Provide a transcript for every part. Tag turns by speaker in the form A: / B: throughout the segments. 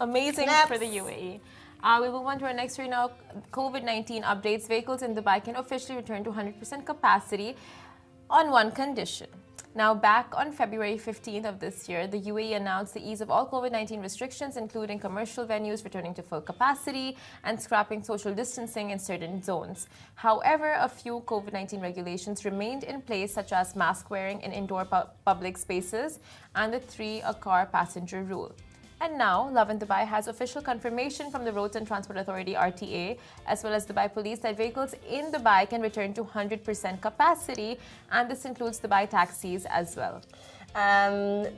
A: Amazing
B: Snaps.
A: for the UAE. We move on to our next story now. COVID-19 updates. Vehicles in Dubai can officially return to 100% capacity on one condition. Now, back on February 15th of this year, the UAE announced the ease of all COVID-19 restrictions, including commercial venues returning to full capacity and scrapping social distancing in certain zones. However, a few COVID-19 regulations remained in place, such as mask wearing in indoor public spaces and the 3-a-car passenger rule. And now, Lovin Dubai has official confirmation from the Roads and Transport Authority (RTA), as well as Dubai Police, that vehicles in Dubai can return to 100% capacity, and this includes Dubai taxis as well.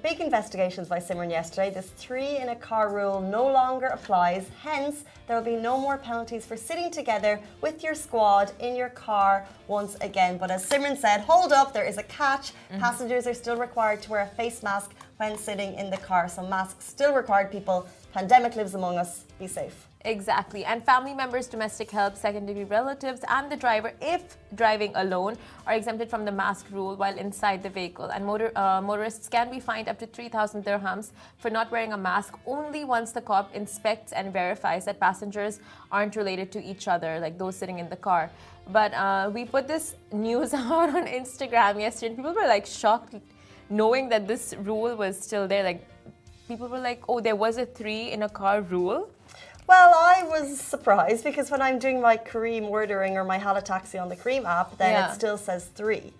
B: Big investigations by Simran yesterday. This 3-in-a-car rule no longer applies. Hence, there will be no more penalties for sitting together with your squad in your car once again. But as Simran said, hold up, there is a catch. Passengers are still required to wear a face mask when sitting in the car. So masks still required, people. Pandemic lives among us. Be safe.
A: Exactly. And family members, domestic help, second-degree relatives, and the driver, if driving alone, are exempted from the mask rule while inside the vehicle. And motorists can be fined up to 3,000 dirhams for not wearing a mask only once the cop inspects and verifies that passengers aren't related to each other, like those sitting in the car. But we put this news out on Instagram yesterday, and people were like shocked knowing that this rule was still there. Like, people were like, oh, there was a 3-in-a-car rule?
B: Well, I was surprised because when I'm doing my Careem ordering or my Hala Taxi on the Careem app, then it still says 3.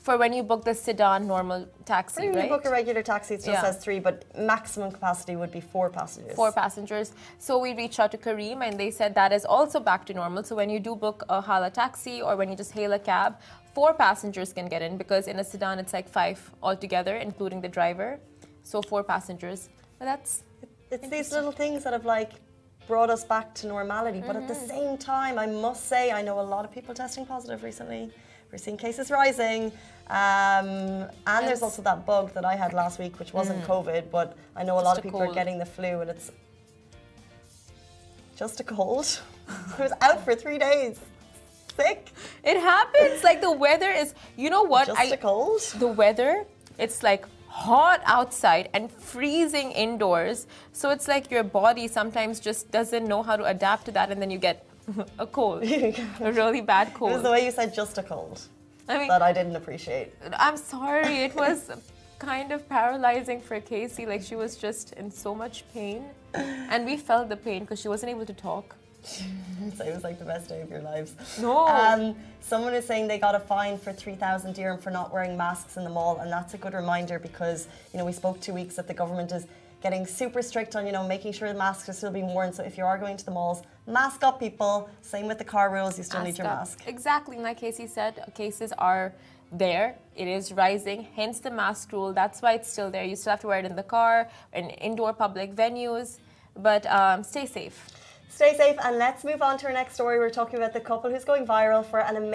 A: For when you book the sedan normal taxi,
B: when
A: right?
B: you book a regular taxi, it still says 3, but maximum capacity would be 4 passengers.
A: 4 passengers. So we reached out to Careem and they said that is also back to normal. So when you do book a Hala Taxi or when you just hail a cab, 4 passengers can get in, because in a sedan it's like 5 altogether, including the driver. So 4 passengers. But that's...
B: It's these little things that have like brought us back to normality. But at the same time, I must say, I know a lot of people testing positive recently. We're seeing cases rising. And there's also that bug that I had last week, which wasn't COVID, but I know a lot of people are getting the flu, and it's just a cold. I was out for 3 days. Sick.
A: It happens. Like, the weather is, you know what?
B: Just a cold.
A: The weather, it's like hot outside and freezing indoors. So it's like your body sometimes just doesn't know how to adapt to that, and then you get a cold. A really bad cold.
B: It was the way you said just a cold.
A: I mean,
B: that I didn't appreciate.
A: I'm sorry. It was kind of paralyzing for Casey. Like, she was just in so much pain. And we felt the pain because she wasn't able to talk.
B: So it was like the best day of your lives.
A: No.
B: Someone is saying they got a fine for 3,000 dirham for not wearing masks in the mall, and that's a good reminder because, you know, we spoke 2 weeks that the government is getting super strict on, you know, making sure the masks are still being worn. So if you are going to the malls, mask up, people. Same with the car rules, you still need your mask.
A: Exactly, like Casey said, cases are there. It is rising, hence the mask rule. That's why it's still there. You still have to wear it in the car, in indoor public venues, but stay safe.
B: Stay safe, and let's move on to our next story. We're talking about the couple who's going viral for an amazing